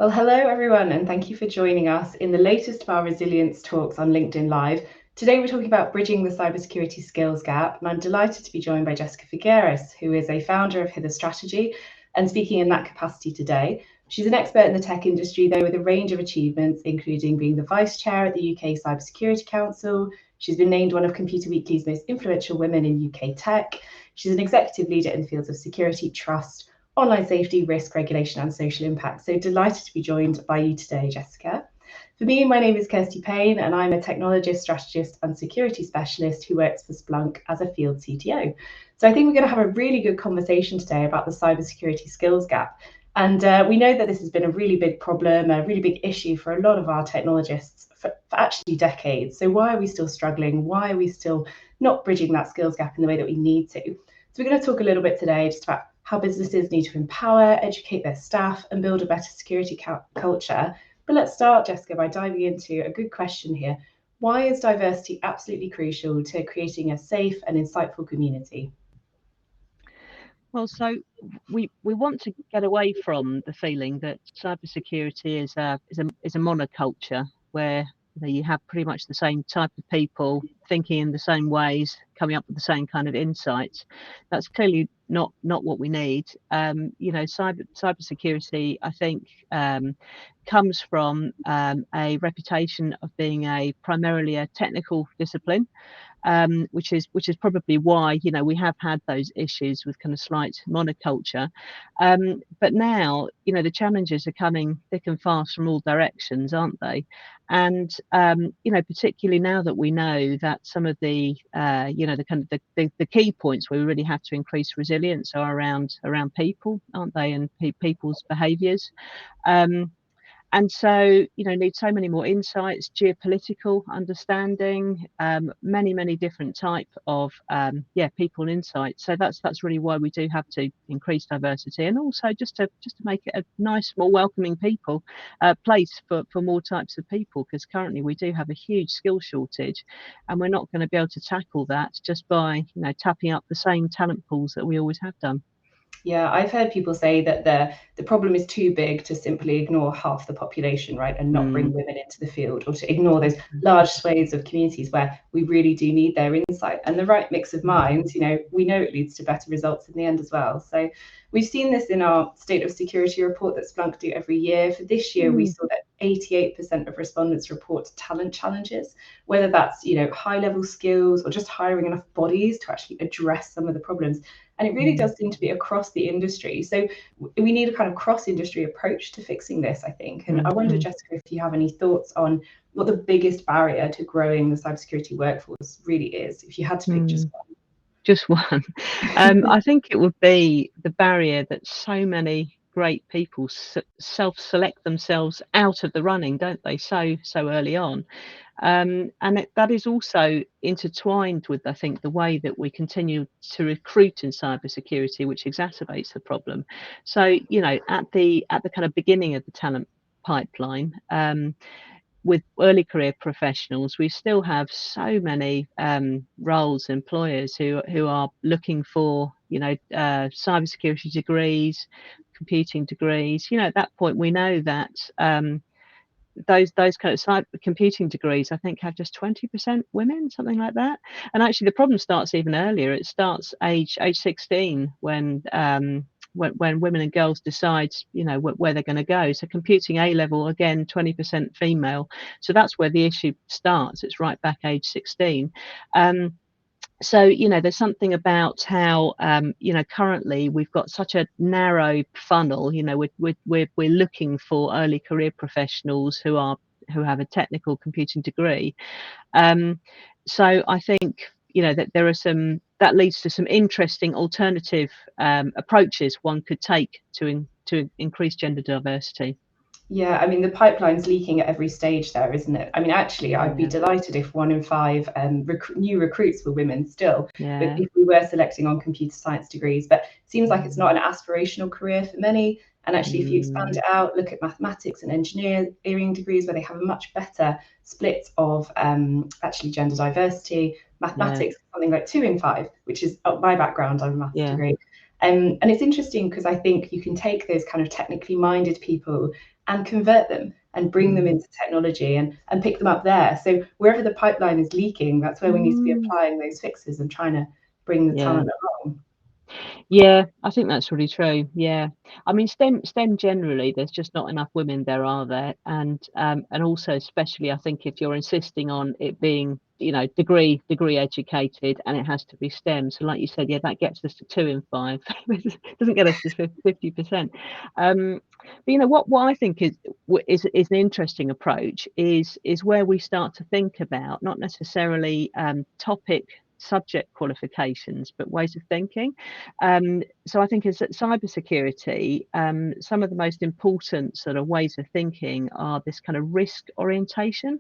Well, hello everyone, and thank you for joining us in the latest of our resilience talks on LinkedIn Live. Today we're talking about bridging the cybersecurity skills gap, and I'm delighted to be joined by Jessica Figueras, who is a founder of Hither Strategy and speaking in that capacity today. She's an expert in the tech industry, though, with a range of achievements, including being the vice chair at the UK Cybersecurity Council. She's been named one of Computer Weekly's most influential women in UK tech. She's an executive leader in the fields of security, trust, online safety, risk, regulation, and social impact. So delighted to be joined by you today, Jessica. For me, my name is Kirsty Paine, and I'm a technologist, strategist, and security specialist who works for Splunk as a field CTO. So I think we're going to have a really good conversation today about the cybersecurity skills gap. And we know that this has been a really big problem, a really big issue for a lot of our technologists for actually decades. So why are we still struggling? Why are we still not bridging that skills gap in the way that we need to? So we're going to talk a little bit today just about how businesses need to empower, educate their staff, and build a better security culture. But let's start, Jessica, by diving into a good question here. Why is diversity absolutely crucial to creating a safe and insightful community? Well, so we want to get away from the feeling that cybersecurity is a monoculture where you have pretty much the same type of people thinking in the same ways, coming up with the same kind of insights. That's clearly not what we need. Cybersecurity, I think, comes from a reputation of being primarily a technical discipline. Which is probably why we have had those issues with kind of slight monoculture. But now the challenges are coming thick and fast from all directions, aren't they? And particularly now that we know that some of the the kind of the key points where we really have to increase resilience are around people, aren't they, and people's behaviours. And so, need so many more insights, geopolitical understanding, many different type of people and insights. So that's really why we do have to increase diversity, and also just to make it a nice, more welcoming place for more types of people. Because currently we do have a huge skill shortage, and we're not going to be able to tackle that just by tapping up the same talent pools that we always have done. Yeah, I've heard people say that the problem is too big to simply ignore half the population, right, and not bring women into the field, or to ignore those large swathes of communities where we really do need their insight. And the right mix of minds, we know it leads to better results in the end as well. So we've seen this in our State of Security report that Splunk do every year. For this year, we saw that 88% of respondents report talent challenges, whether that's high level skills or just hiring enough bodies to actually address some of the problems. And it really does seem to be across the industry. So we need a kind of cross-industry approach to fixing this, I think. And I wonder, Jessica, if you have any thoughts on what the biggest barrier to growing the cybersecurity workforce really is, if you had to pick just one. Just one. I think it would be the barrier that so many great people self-select themselves out of the running, don't they, so early on. And that is also intertwined with, I think, the way that we continue to recruit in cybersecurity, which exacerbates the problem. So, at the kind of beginning of the talent pipeline, with early career professionals, we still have so many roles, employers who are looking for cybersecurity degrees, computing degrees. At that point, we know that those kind of cyber computing degrees, I think, have just 20% women, something like that. And actually, the problem starts even earlier. It starts age 16 when women and girls decide, where they're going to go. So computing A level, again, 20% female. So that's where the issue starts. It's right back age 16. So, there's something about how, currently we've got such a narrow funnel. We're looking for early career professionals who have a technical computing degree. So I think, that leads to some interesting alternative approaches one could take to increase gender diversity. Yeah, I mean, the pipeline's leaking at every stage there, isn't it? I mean, actually, I'd be delighted if 1 in 5 new recruits were women still, if we were selecting on computer science degrees. But it seems like it's not an aspirational career for many. And actually, if you expand it out, look at mathematics and engineering degrees where they have a much better split of actually gender diversity. Mathematics, something like 2 in 5, which is my background. I'm a maths degree. And it's interesting because I think you can take those kind of technically minded people and convert them and bring them into technology and pick them up there. So wherever the pipeline is leaking, that's where we need to be applying those fixes and trying to bring the talent along. Yeah, I think that's really true. Yeah, I mean, STEM generally, there's just not enough women there, are there? And also, especially, I think if you're insisting on it being, you know, degree educated, and it has to be STEM. So, like you said, yeah, that gets us to 2 in 5. It doesn't get us to 50%. But you know what I think is an interesting approach is where we start to think about not necessarily topic subject qualifications, but ways of thinking. So I think as at cybersecurity, some of the most important sort of ways of thinking are this kind of risk orientation.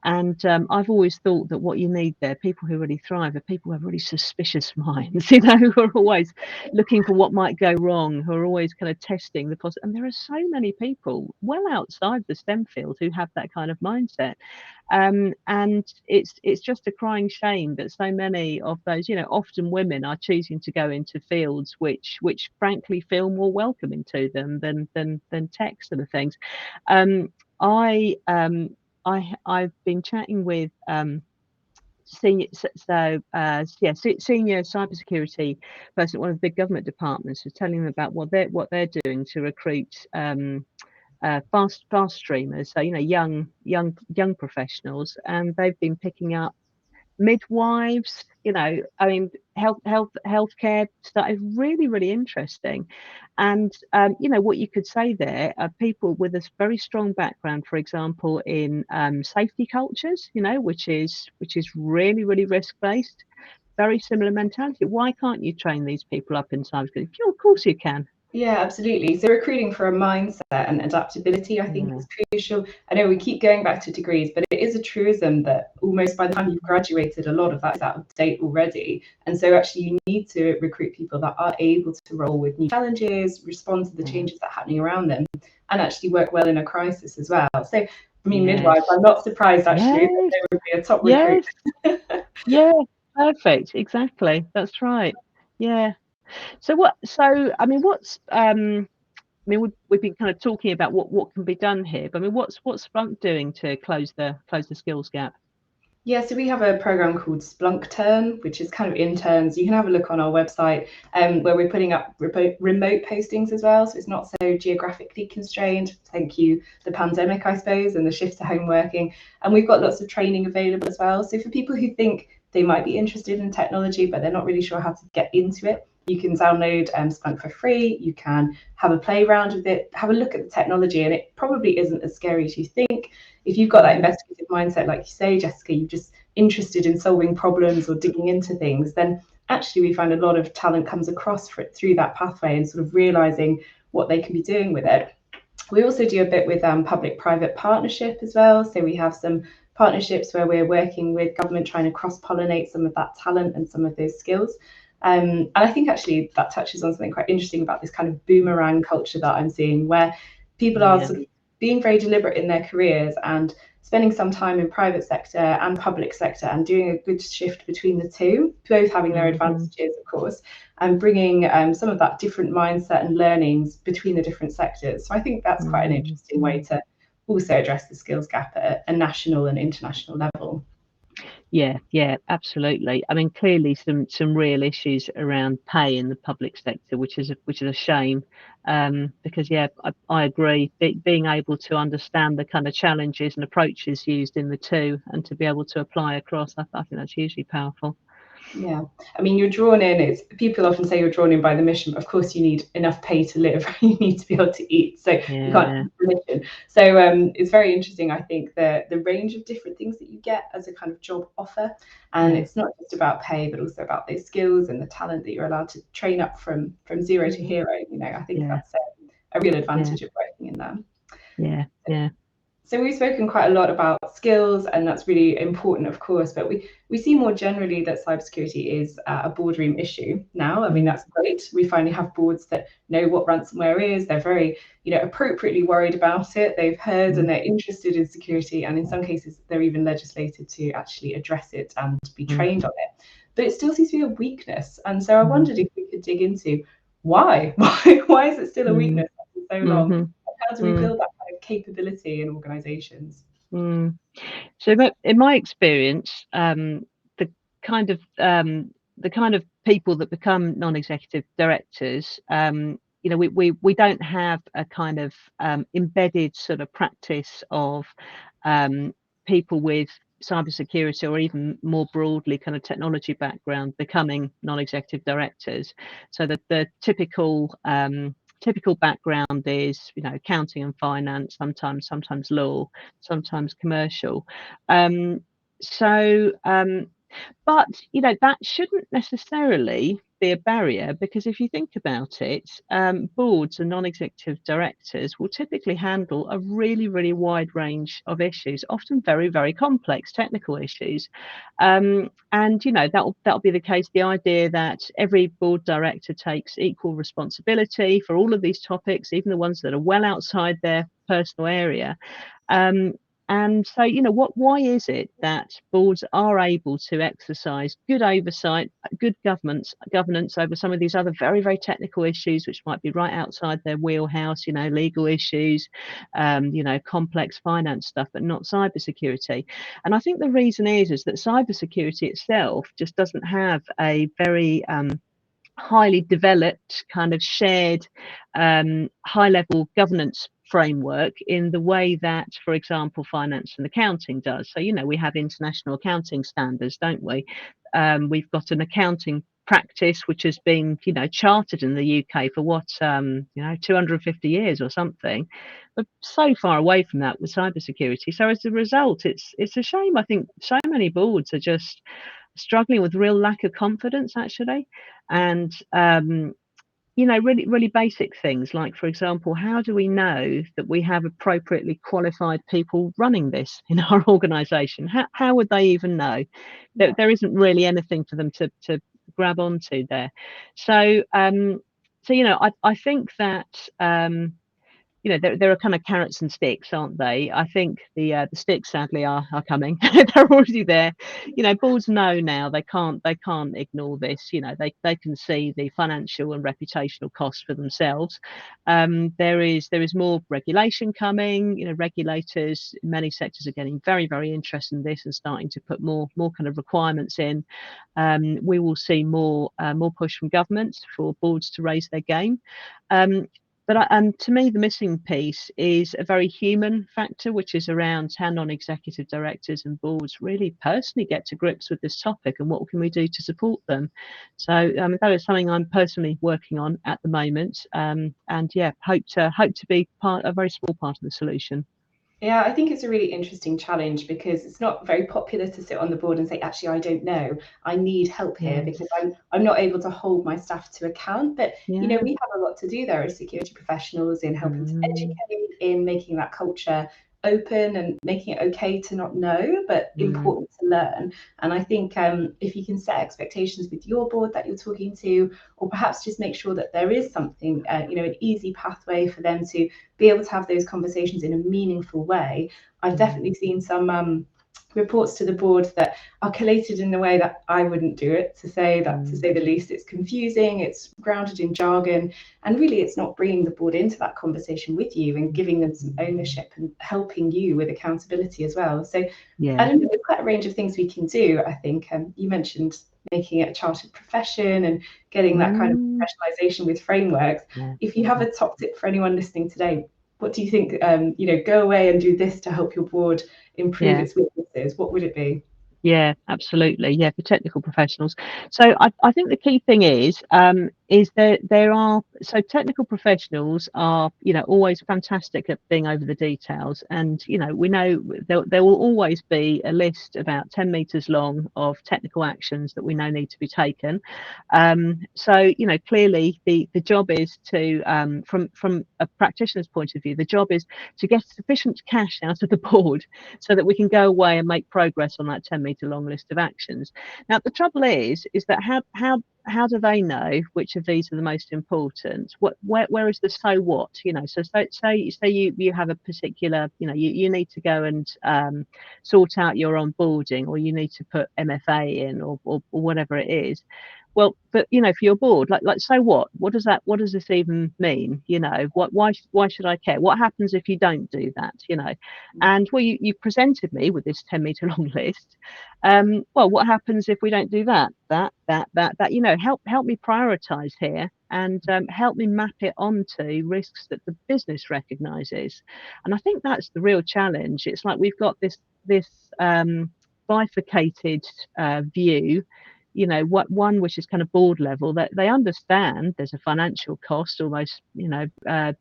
And I've always thought that what you need there, people who really thrive, are people who have really suspicious minds, you know, who are always looking for what might go wrong, who are always kind of testing the possible. And there are so many people well outside the STEM field who have that kind of mindset. And it's just a crying shame that so many of those, you know, often women are choosing to go into fields which frankly feel more welcoming to them than tech sort of things. I I've been chatting with senior senior cybersecurity person at one of the big government departments, was telling them about what they're doing to recruit fast streamers, so you know, young professionals, and they've been picking up midwives, you know, I mean, healthcare stuff is really interesting. And you know, what you could say there are people with a very strong background, for example, in safety cultures, you know, which is really risk based, very similar mentality. Why can't you train these people up in cybersecurity? Of course you can. Yeah, absolutely. So recruiting for a mindset and adaptability, I think, is crucial. I know we keep going back to degrees, but it is a truism that almost by the time you've graduated, a lot of that is out of date already. And so actually you need to recruit people that are able to roll with new challenges, respond to the changes that are happening around them, and actually work well in a crisis as well. So, I mean, midwives, I'm not surprised actually that they would be a top recruit. Yeah, perfect. Exactly. That's right. Yeah. So I mean, I mean, we've been kind of talking about what can be done here, but I mean, what's Splunk doing to close the skills gap? Yeah, so we have a program called Splunk Turn, which is kind of interns. You can have a look on our website, where we're putting up remote postings as well. So it's not so geographically constrained. Thank you, the pandemic, I suppose, and the shift to home working. And we've got lots of training available as well. So for people who think they might be interested in technology, but they're not really sure how to get into it, you can download Splunk for free. You can have a play around with it, have a look at the technology, and it probably isn't as scary as you think. If you've got that investigative mindset, like you say, Jessica, you're just interested in solving problems or digging into things, then actually we find a lot of talent comes across through that pathway and sort of realizing what they can be doing with it. We also do a bit with public-private partnership as well. So we have some partnerships where we're working with government, trying to cross-pollinate some of that talent and some of those skills. And I think actually that touches on something quite interesting about this kind of boomerang culture that I'm seeing, where people are sort of being very deliberate in their careers and spending some time in private sector and public sector and doing a good shift between the two, both having their advantages, of course, and bringing some of that different mindset and learnings between the different sectors. So I think that's quite an interesting way to also address the skills gap at a national and international level. Yeah, absolutely. I mean, clearly some real issues around pay in the public sector, which is a shame, because I agree. Being able to understand the kind of challenges and approaches used in the two, and to be able to apply across, I think that's hugely powerful. Yeah, I mean, you're drawn in. People often say you're drawn in by the mission, but of course you need enough pay to live. You need to be able to eat, so you can't do the mission. So it's very interesting. I think the range of different things that you get as a kind of job offer, and it's not just about pay, but also about those skills and the talent that you're allowed to train up from zero to hero. You know, I think that's a real advantage of working in that. Yeah. So we've spoken quite a lot about skills, and that's really important, of course, but we see more generally that cybersecurity is a boardroom issue now. I mean, that's great. We finally have boards that know what ransomware is. They're very, appropriately worried about it. They've heard and they're interested in security, and in some cases, they're even legislated to actually address it and be trained on it. But it still seems to be a weakness. And so I wondered if we could dig into why is it still a weakness after so long? And how do we build that kind of capability in organisations? So that, in my experience, the kind of the kind of people that become non-executive directors, we don't have a kind of embedded sort of practice of people with cybersecurity or even more broadly kind of technology background becoming non-executive directors. So that the typical background is, accounting and finance, sometimes law, sometimes commercial. So but that shouldn't necessarily be a barrier, because if you think about it, boards and non-executive directors will typically handle a really, really wide range of issues, often very, very complex technical issues. And that'll be the case. The idea that every board director takes equal responsibility for all of these topics, even the ones that are well outside their personal area. And so, why is it that boards are able to exercise good oversight, good governance over some of these other very, very technical issues, which might be right outside their wheelhouse, legal issues, complex finance stuff, but not cybersecurity? And I think the reason is that cybersecurity itself just doesn't have a very highly developed kind of shared high level governance framework in the way that, for example, finance and accounting does. So, we have international accounting standards, don't we? We've got an accounting practice which has been, chartered in the UK for 250 years or something, but so far away from that with cybersecurity. So as a result, it's a shame. I think so many boards are just struggling with real lack of confidence, actually. And really, really basic things like, for example, how do we know that we have appropriately qualified people running this in our organisation? How would they even know? There isn't really anything for them to grab onto there. So, I think that there are kind of carrots and sticks, aren't they? I think the sticks sadly are coming. They're already there. Boards know now they can't ignore this. They can see the financial and reputational costs for themselves. There is more regulation coming. Regulators in many sectors are getting very, very interested in this and starting to put more kind of requirements in. We will see more push from governments for boards to raise their game. But to me, the missing piece is a very human factor, which is around how non-executive directors and boards really personally get to grips with this topic and what can we do to support them. So that is something I'm personally working on at the moment, and hope to be a very small part of the solution. Yeah, I think it's a really interesting challenge, because it's not very popular to sit on the board and say, actually, I don't know, I need help here, because I'm not able to hold my staff to account. But we have a lot to do there as security professionals in helping to educate, in making that culture open and making it okay to not know, but important to learn. And I think if you can set expectations with your board that you're talking to, or perhaps just make sure that there is something, an easy pathway for them to be able to have those conversations in a meaningful way. I've definitely seen some reports to the board that are collated in the way that I wouldn't do it, to say the least. It's confusing, it's grounded in jargon, and really it's not bringing the board into that conversation with you and giving them some ownership and helping you with accountability as well. So I don't know, there's quite a range of things we can do. I think you mentioned making it a chartered profession and getting that kind of professionalization with frameworks. If you have a top tip for anyone listening today, what do you think? Go away and do this to help your board improve its weaknesses. What would it be? Yeah, absolutely. Yeah, for technical professionals. So I think the key thing is that there are, so technical professionals are, always fantastic at being over the details. And, we know there will always be a list about 10 meters long of technical actions that we know need to be taken. So, clearly the job is to, from a practitioner's point of view, the job is to get sufficient cash out of the board so that we can go away and make progress on that 10-meter long list of actions. Now, the trouble is that how do they know which of these are the most important? Where is the so what? So say you have a particular, you need to go and sort out your onboarding, or you need to put MFA in, or whatever it is. well, but for your board, like, so what? What does this even mean? Why should I care? What happens if you don't do that? And well, you presented me with this 10-meter long list. Well, what happens if we don't do that? That? Help me prioritize here, and help me map it onto risks that the business recognizes. And I think that's the real challenge. It's like we've got this bifurcated view, what one which is kind of board level, that they understand there's a financial cost almost,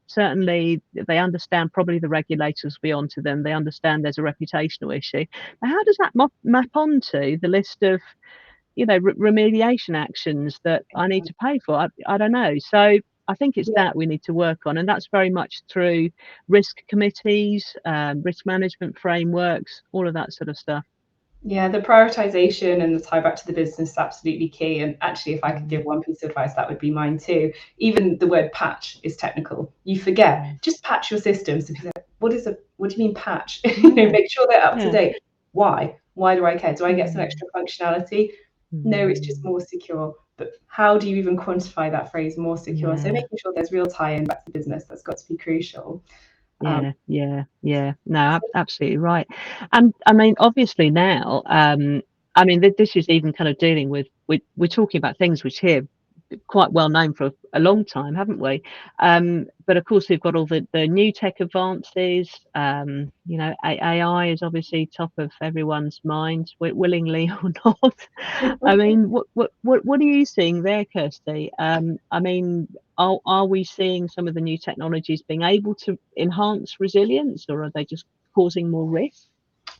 certainly they understand, probably the regulators will be onto them, they understand there's a reputational issue, but how does that map onto the list of remediation actions that I need to pay for? I don't know. So I think it's that we need to work on, and that's very much through risk committees, risk management frameworks, all of that sort of stuff. Yeah, the prioritization and the tie back to the business is absolutely key. And actually, if I could give one piece of advice, that would be mine too. Even the word patch is technical. You forget, just patch your systems. So people say, what do you mean patch? Make sure they're up to date. Why? Why do I care? Do I get some extra functionality? No, it's just more secure. But how do you even quantify that phrase, more secure? So making sure there's real tie-in back to business, that's got to be crucial. Yeah. No, absolutely right. And I mean, obviously now, I mean, this is even kind of dealing with, we're talking about things which here quite well known for a long time, haven't we? But of course, we've got all the new tech advances. AI is obviously top of everyone's mind, willingly or not. I mean, what are you seeing there, Kirsty? I mean, are we seeing some of the new technologies being able to enhance resilience, or are they just causing more risk?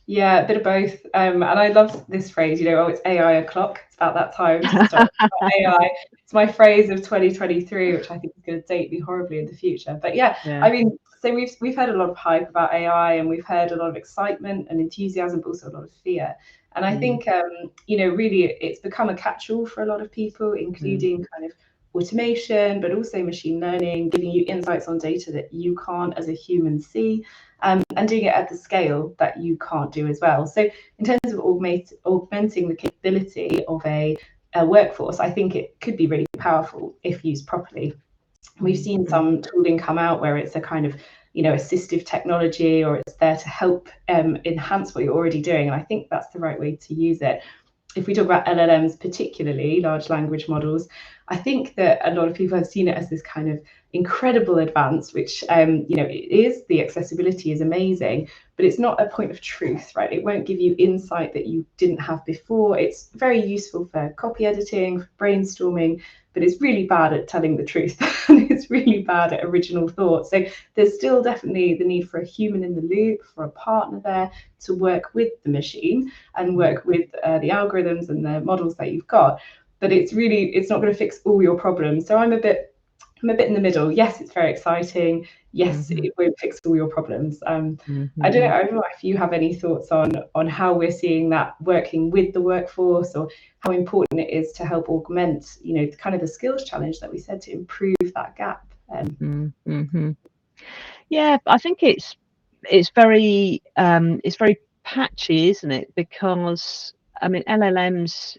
Yeah, a bit of both. And I love this phrase, it's AI o'clock. It's about that time to start AI. It's my phrase of 2023, which I think is going to date me horribly in the future. But yeah, I mean, so we've heard a lot of hype about AI, and we've heard a lot of excitement and enthusiasm, but also a lot of fear. And I think, really it's become a catch-all for a lot of people, including kind of automation, but also machine learning, giving you insights on data that you can't as a human see. And doing it at the scale that you can't do as well. So in terms of augmenting the capability of a workforce, I think it could be really powerful if used properly. We've seen some tooling come out where it's a kind of assistive technology, or it's there to help enhance what you're already doing, and I think that's the right way to use it. If we talk about LLMs, particularly large language models, I think that a lot of people have seen it as this kind of incredible advance, which it is. The accessibility is amazing, but it's not a point of truth, right? It won't give you insight that you didn't have before. It's very useful for copy editing, for brainstorming, but it's really bad at telling the truth and it's really bad at original thought. So there's still definitely the need for a human in the loop, for a partner there to work with the machine and work with the algorithms and the models that you've got. But it's not going to fix all your problems. So I'm a bit in the middle. Yes, it's very exciting. Yes, it won't fix all your problems. I don't know if you have any thoughts on how we're seeing that working with the workforce, or how important it is to help augment, kind of the skills challenge that we said, to improve that gap. Yeah, I think it's very patchy, isn't it? Because I mean, LLMs,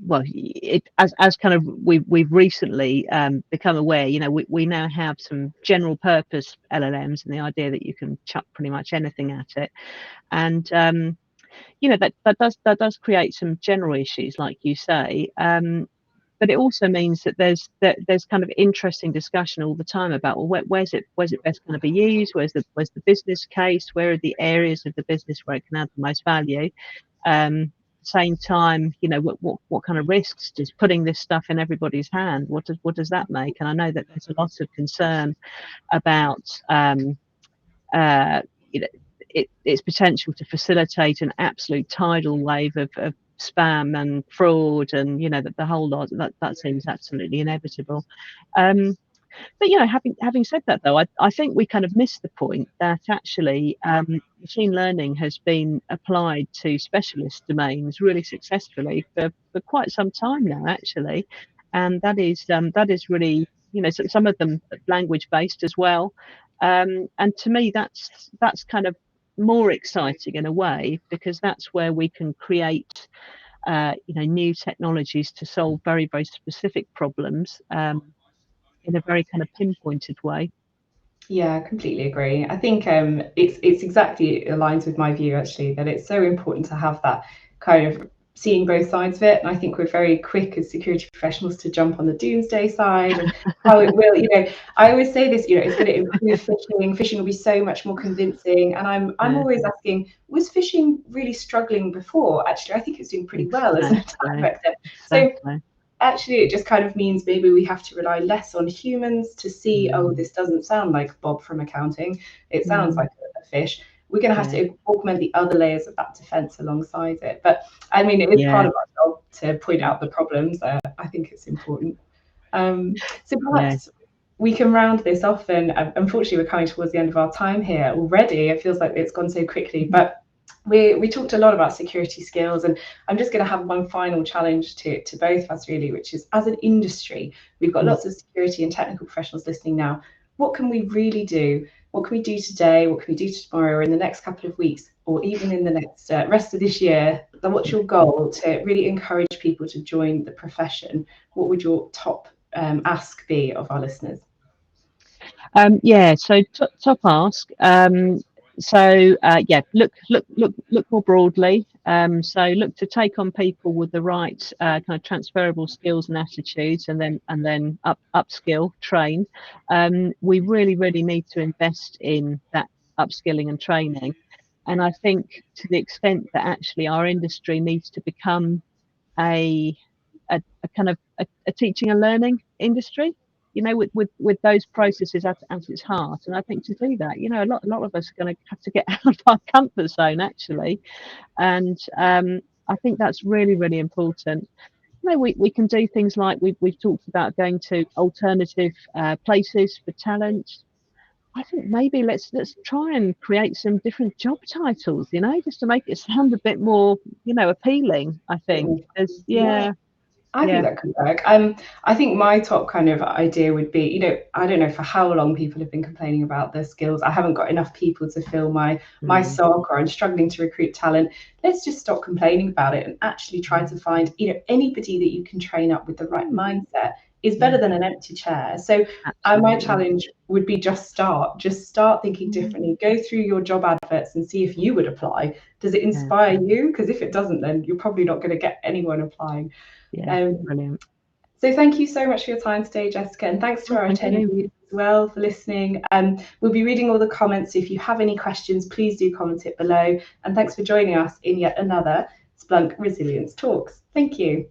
well, as kind of we've recently become aware, we now have some general purpose LLMs, and the idea that you can chuck pretty much anything at it, and that does create some general issues, like you say. But it also means that there's kind of interesting discussion all the time about, well, where's it best going to be used? Where's the business case? Where are the areas of the business where it can add the most value? Same time, what kind of risks does putting this stuff in everybody's hand? What does that make? And I know that there's a lot of concern about its potential to facilitate an absolute tidal wave of spam and fraud, and the whole lot that seems absolutely inevitable. But having said that, though, I think we kind of missed the point that actually machine learning has been applied to specialist domains really successfully for quite some time now, actually, and that is really, some of them language based as well, and to me that's kind of more exciting in a way, because that's where we can create new technologies to solve very, very specific problems in a very kind of pinpointed way. Yeah, I completely agree. I think it's exactly, it aligns with my view actually, that it's so important to have that kind of seeing both sides of it. And I think we're very quick as security professionals to jump on the doomsday side and how it will, I always say this, it's going to improve phishing. Phishing will be so much more convincing. And I'm always asking, was phishing really struggling before? Actually, I think it's doing pretty well as an attack vector. So actually, it just kind of means maybe we have to rely less on humans to see, oh, this doesn't sound like Bob from accounting. It sounds like a fish. We're going to have to augment the other layers of that defense alongside it. But I mean, it is part of our job to point out the problems. I think it's important. So perhaps we can round this off. And unfortunately, we're coming towards the end of our time here already. It feels like it's gone so quickly. But we talked a lot about security skills, and I'm just going to have one final challenge to both of us really, which is, as an industry, we've got lots of security and technical professionals listening now. What can we really do? What can we do today? What can we do tomorrow, or in the next couple of weeks, or even in the next rest of this year? What's your goal to really encourage people to join the profession? What would your top ask be of our listeners? So top ask. Look more broadly. So look to take on people with the right kind of transferable skills and attitudes, and then upskill, train. We really need to invest in that upskilling and training. And I think to the extent that actually our industry needs to become a kind of a teaching and learning industry, with those processes at its heart. And I think to do that, a lot of us are going to have to get out of our comfort zone actually. And I think that's really important. We can do things like we've talked about going to alternative places for talent. I think maybe let's try and create some different job titles, just to make it sound a bit more, appealing. I think I think that could work. I think my top kind of idea would be, I don't know for how long people have been complaining about their skills. I haven't got enough people to fill my SOC, or I'm struggling to recruit talent. Let's just stop complaining about it and actually try to find, anybody that you can train up with the right mindset is better than an empty chair. So my challenge would be just start thinking differently. Go through your job adverts and see if you would apply. Does it inspire you? Because if it doesn't, then you're probably not going to get anyone applying. Brilliant. So thank you so much for your time today, Jessica, and thanks to our attendees as well for listening. We'll be reading all the comments, so if you have any questions, please do comment it below. And thanks for joining us in yet another Splunk Resilience Talks. Thank you.